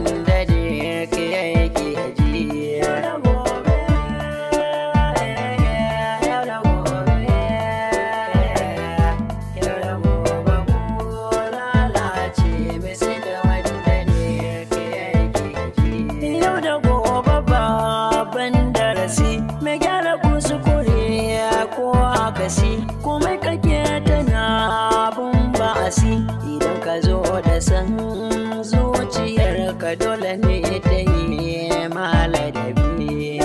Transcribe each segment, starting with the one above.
wanda ne ke yake ji. Yau da gobe, yau da gobe, yau da gobe ku lalace bisa da wanda ne ke yake ji. Yau da gobe babban darasi, mai gyara kuskure ko akasi, komai kake tana bun ba'asi. Idan ka zo da san zuciyarka dole ne ta yi maladabi.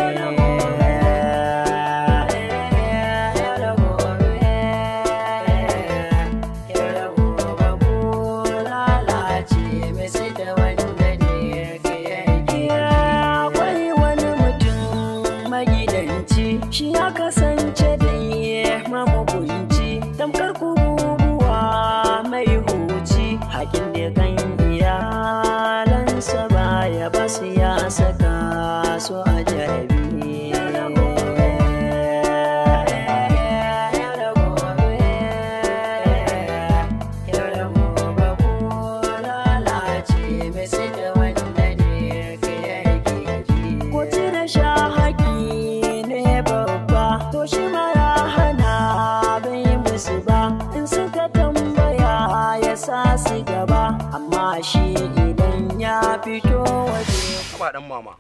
Akwai wani mutum magidanci, shi ya kasance da mamugunci, tamkar kububuwa mai huci, hakin da kan iyalansa baya ba su ya saka su a jarabi. Koci da sha haƙi ne babba, to shi ma ya hana bai musu ba, in suka tambaya ya sa su gaba, amma shi idan ya fito waje. Haba dan mama,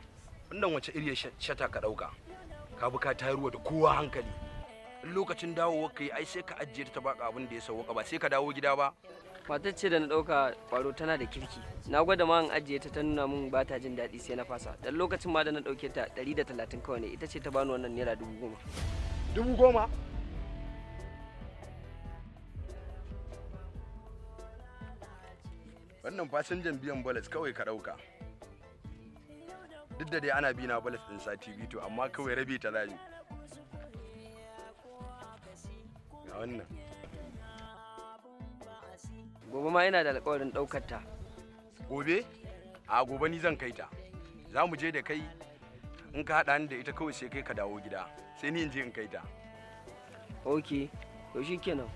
wannan wace iri shata ka dauka? Ka bi ka tayarwa da kowa hankali. In lokacin dawowa kai ai sai ka ajiye ta baka abin da ya sauka ba sai ka dawo gida ba. Matar ce da na ɗauka ƙwaro tana da kirki. Na gwada ma in ajiye ta nuna min ba ta jin daɗi sai na fasa. Dan lokacin ma da na ɗauke ta 130 kawai ne, ita ce ta bani wannan naira 10,000. 10,000? Wannan fasinjan biyan balas kawai ka ɗauka. Duk da dai ana bi na balas ɗin sati biyu to amma kawai rabi ta zami. Ga wannan. Gobe ma yana da alƙawarin ɗaukar ta. Gobe? A gobe ni zan kai ta. Za mu je da kai in ka haɗa ni da ita kawai sai kai ka dawo gida. Sai ni in je in kai ta. Ok, to shi kenan.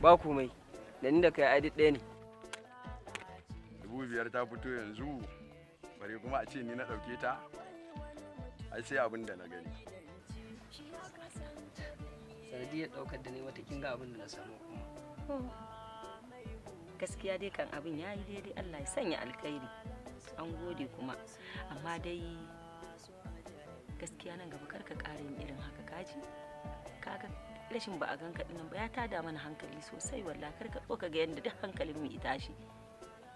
Ba komai. Da ni da kai ai duk ɗaya ne. 5,000 ta fito yanzu. Bare kuma a ce ni na ɗauke ta. Ai sai abin da na gani. Sanadiyar ɗaukar da ne wata kinga abin da na samu kuma. Gaskiya dai kan abin ya yi daidai, Allah ya sanya alkhairi, an gode kuma, amma dai gaskiya nan gaba karka ƙara yin irin haka, kaji kaga rashin ba a ganka dinnan ba ya tada mana hankali sosai, wallahi karka tsoka ga yanda duk hankalin mu ita shi.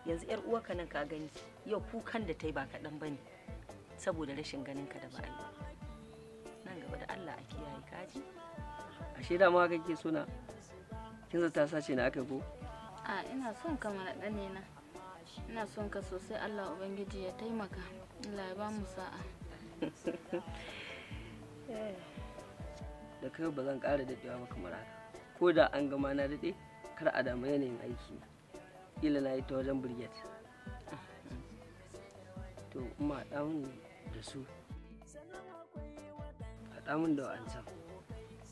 Yanzu yar uwarka nan ka gani yau kukan da ta yi ba kaɗan bane saboda rashin ganin ka da ba a yi. Nan gaba da Allah a kiyaye, kaji. Ashe da ma kake so na kin zata sace na aka ko? A ina son ka mana ƙanina, ina son ka sosai, Allah Ubangiji ya taimaka, Allah ya ba mu sa'a. Da kai ba zan ƙara daɗewa ba kamar haka, ko da an gama na daɗe kar a damu yanayin aiki, ƙila na yi ta wajen brigade. To ma haɗa da su, haɗa min da wa'ancan,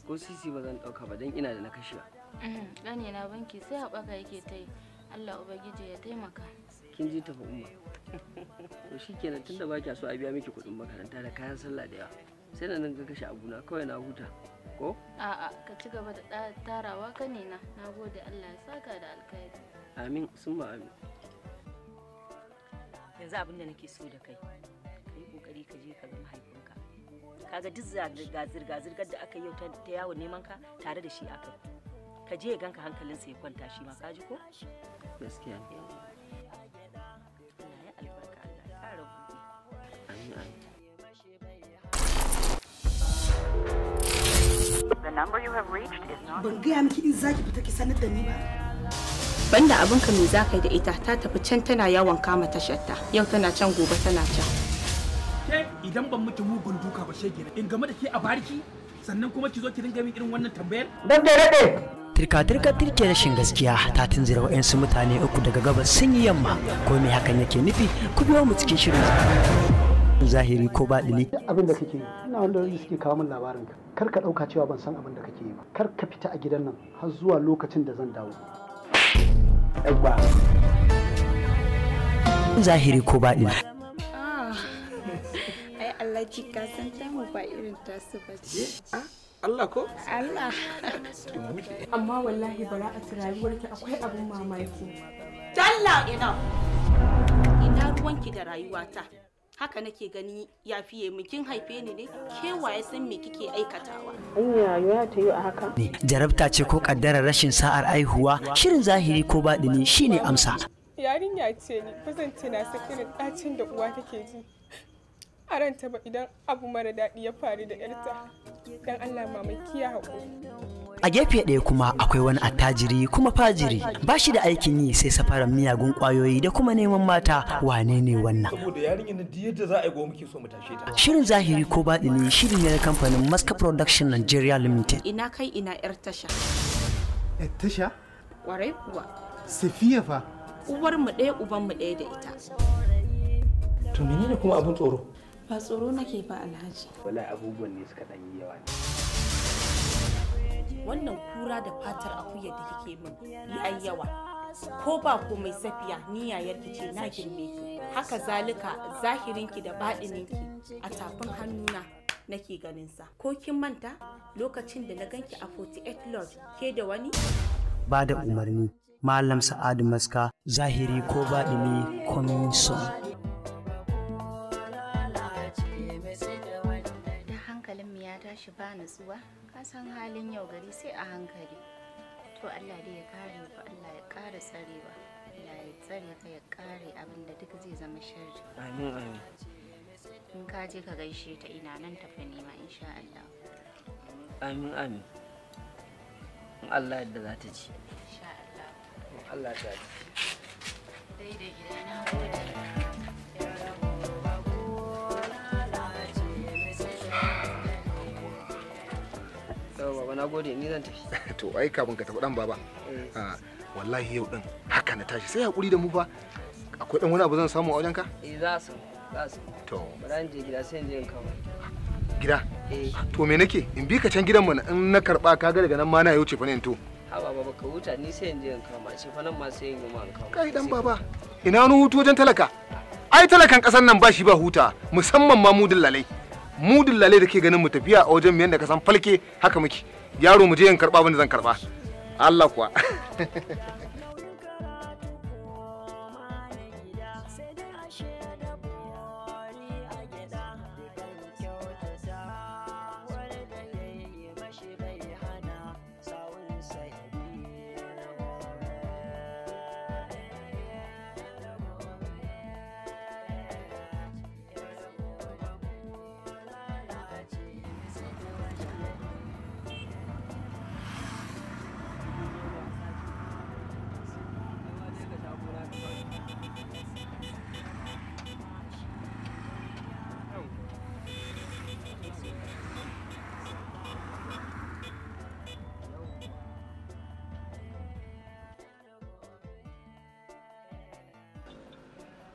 ko sisi ba zan ɗauka ba don ina da na kashewa. Ɗane na banki sai haɓaka yake ta yi, Allah Ubangiji ya taimaka. Kin ji tafi umma. To shi kenan tun da ba kya so a biya miki kuɗin makaranta da kayan sallah da yawa, sai na nan ga kashe abuna kawai na huta, ko? A'a, ka ci gaba da tarawa kanina, na gode, Allah ya saka da alkhairi. Amin, sun ma amin. Yanzu abin da nake so da kai, ka yi kokari ka je ka ga mahaifinka. Kaga duk zirga-zirgar da aka yi yau ta yawon neman ka tare da shi aka yi. Ka je ya ganka hankalinsa ya kwanta shi ma, ka ji ko? Gaskiya ne. Allah ya albarka, Allah ya ƙara buɗe. Amin amin. Ban gaya miki in zaki fita ki sanar da ni ba. Banda abinka me za ka yi da ita, ta tafi can tana yawon kama tasharta, yau tana can gobe tana can. Ke idan ban miki mugun duka ba shege in game da ke a bariki sannan kuma ki zo ki dinga min irin wannan tambayar? Dan da rade. Tirka-tirka tirke rashin gaskiya ta tunzura wa'yansu mutane uku daga gabas sun yi yamma, ko me hakan yake nufi? Ku biyo mu cikin shirin zahiri ko baɗini. Abin da kake yi, ina wanda suke kawo min labarin ka. Kar ka ɗauka cewa ban san abin da kake yi ba. Kar ka fita a gidan nan har zuwa lokacin da zan dawo. Zahiri ko baɗini. ciki ka san tamu ba irin tasu ba ce. Allah ko? Allah. Amma wallahi bara a rayuwarki akwai abin mamaki. Dalla ina ruwanki da rayuwata. Haka nake gani ya fiye mu kin haife ni ne kewaye san me kike aikatawa. Anya ya ta yi a haka. Jarabta ce ko kaddarar rashin sa'ar aihuwa, shirin zahiri ko baɗini shine amsa. Yarinya ce ni kasance na sakirin ɗacin da uwa take ji. A ranta ba idan abu mara daɗi ya faru da ‘yarta, don Allah mamaki ya haƙuri. A gefe ɗaya kuma akwai wani attajiri kuma fajiri, ba shi da aikin yi sai safaran miyagun ƙwayoyi da kuma neman mata. Wane ne wannan? Saboda yarinyar nan yadda za a yi go muke so mu tashe ta. Shirin zahiri ko baɗini shiri ne na kamfanin Maska Production Nigeria Limited. Ina kai ina ‘yar tasha. ‘Yar tasha? Ƙwarai kuwa. Safiya fa? Uwar mu ɗaya uban mu ɗaya da ita. To menene kuma abin tsoro? Ba tsoro nake ba Alhaji. Wallahi abubuwan ne suka dan yi yawa ne. Wannan kura da fatar akuya da kike min yayi yawa. Ko ba komai Safiya ni yayarki ce na girme ki. Haka zalika zahirinki da baɗininki a tafin hannuna nake ganin sa. Ko kin manta lokacin da na ganki a 48 Lodge ke da wani? Ba da umarni Malam Sa'adu Maska, zahiri ko baɗini coming soon. Da hankalin mu ya tashi ba nutsuwa, ka san halin yau gari sai a hankali. To Allah dai ya kare ku, Allah ya ƙara tsarewa. Allah ya tsare ka ya kare abin da duk zai zama sharri. Amin amin. In ka je ka gaishe ta ina nan tafi nema insha Allah. Amin amin. Allah yadda za ta ci. Insha Allah. Allah ta ci. Daidai gida na gode. Baba na gode ni zan tafi. To ai kafin ka tafi dan baba. Wallahi yau din haka na tashi sai hakuri da mu fa. Akwai dan wani abu zan samu a wajenka? Za su. To. Bari je gida sai in je in kawo. Gida? To me nake? In bi ka can gidan mu in na karba ka ga daga nan ma na yau ce fa ne to. Ha baba ka huta ni sai in je in kawo ma ce fa nan ma sai in yi ma in kawo. Kai dan baba. Ina wani hutu wajen talaka? Ai talakan kasan nan ba shi ba huta musamman ma mu dillalai. Mu dillalai da ke ganin mu tafiya a wajen mu yanda ka san falke haka muke. Yaro mu je in karba abin da zan karba. Allah kuwa.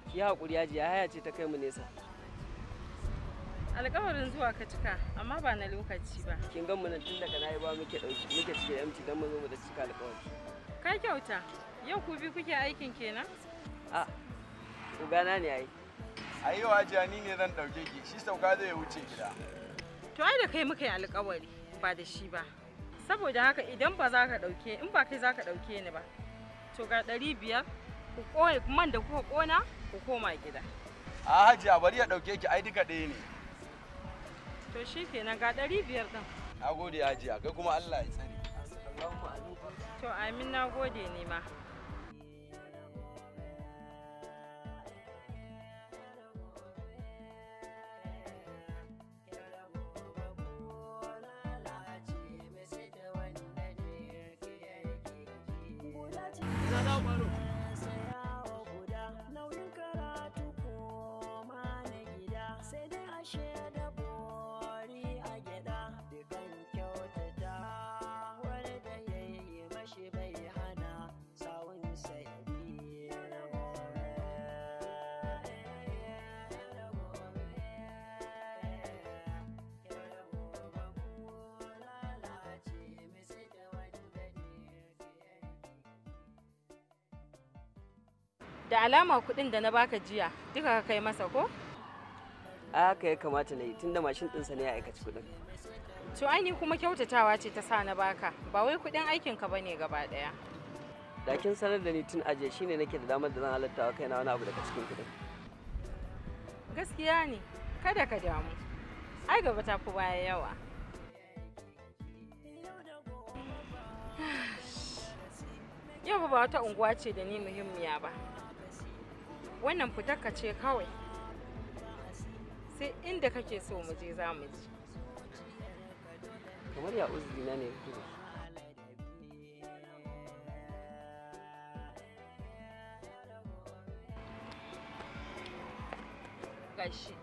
Ki haƙuri yaji haya ce ta kai mu nesa. Alƙawarin zuwa ka cika amma ba na lokaci ba. Kin gan mu nan tun daga nayi ba muke cike MT dan mu zo mu da cika alƙawari. Kai kyauta. Yau ku bi kuke aikin kenan? A. Ugana ne ai. Ai yau hajiya ni ne zan dauke ki. Shi sauka zai wuce gida. To ai da kai muka yi alƙawari ba da shi ba. Saboda haka idan ba za ka dauke in ba kai za ka dauke ni ba. To ga 500 ku koye man da kuka kona ku koma gida. A hajiya bari ya dauke ki ai duka ɗaya ne. To shikenan ga 500 din. Nagode hajiya kai kuma Allah ya tsare. To amin nagode ne ma. Da alama kuɗin da na baka jiya duka ka kai masa ko? a haka ya kamata na yi tunda mashin ɗinsa ne ya aikaci kuɗin. To ai ni kuma kyautatawa ce ta sa na baka, ba wai kuɗin aikinka ba ne gaba ɗaya. Da kin sanar da ni tun ajiye shine nake da damar da zan halatta wa kaina wani abu daga cikin kuɗin. Gaskiya ne, kada ka damu. Ai gaba ta fi baya yawa. Yau ba wata unguwa ce da ni muhimmiya ba. Wannan fitarka ce kawai. Sai inda kake so mu je za mu ji. Kamar ya uzurina ne fito. Gashi.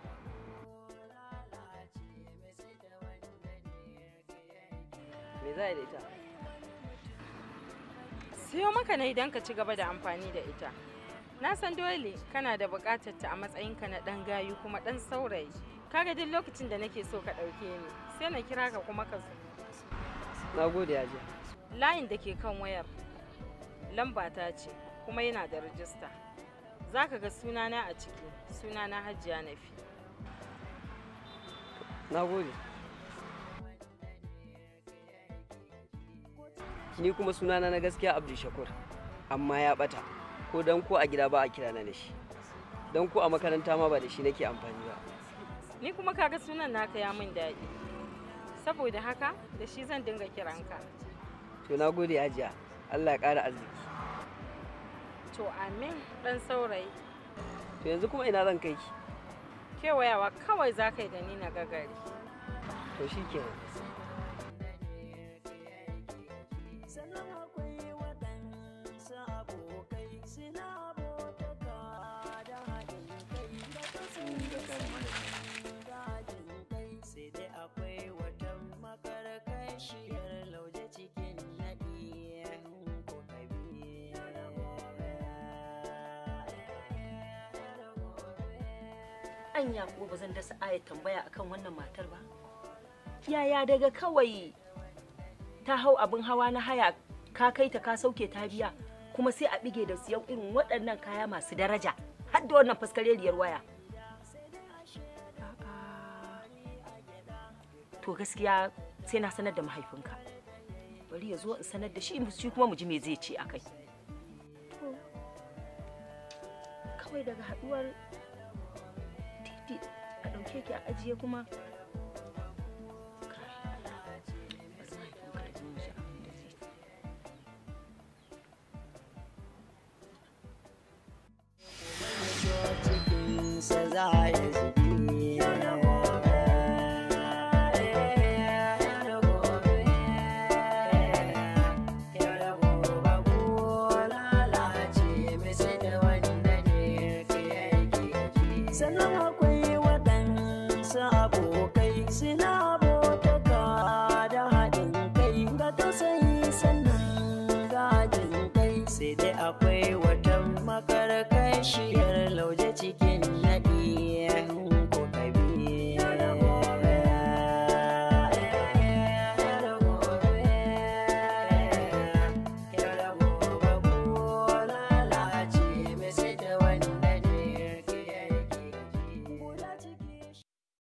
Me za a yi da ita? Siyo maka ne idan ka ci gaba da amfani da ita. Na san dole kana da buƙatar ta a matsayinka na ɗan gayu kuma ɗan saurayi. Kaga duk lokacin da nake so ka ɗauke ni, sai na kira ka kuma ka zo. Na gode Hajiya. Layin da ke kan wayar lamba ta ce kuma yana da rajista. Za ka ga sunana a ciki, sunana Hajiya Nafi. Na gode. Ni kuma sunana na gaskiya Abdul Shakur, amma ya ɓata. Ko dan ko a gida ba a kira na da shi. Dan ko a makaranta ma ba da shi nake amfani ba. Ni kuma kaga sunan naka ya min daɗi. Saboda haka da shi zan dinga kiranka. To na gode Hajiya. Allah ya ƙara arziki. To amin ɗan saurayi. To yanzu kuma ina zan kai ki? Kewayawa kawai za ka yi da ni na gagari. To shi kenan. Anya ko ba zan dasa ayat tambaya akan wannan matar ba. Yaya daga kawai ta hau abin hawa na haya ka kai ta ka sauke ta biya kuma sai a bige da siyan irin waɗannan kaya masu daraja har da wannan faskareriyar waya. To gaskiya sai na sanar da mahaifinka. Bari ya zo in sanar da shi kuma mu ji me zai ce akai. Kawai daga haduwar a ɗauke ki a ajiye kuma akwai wata makarkashiyar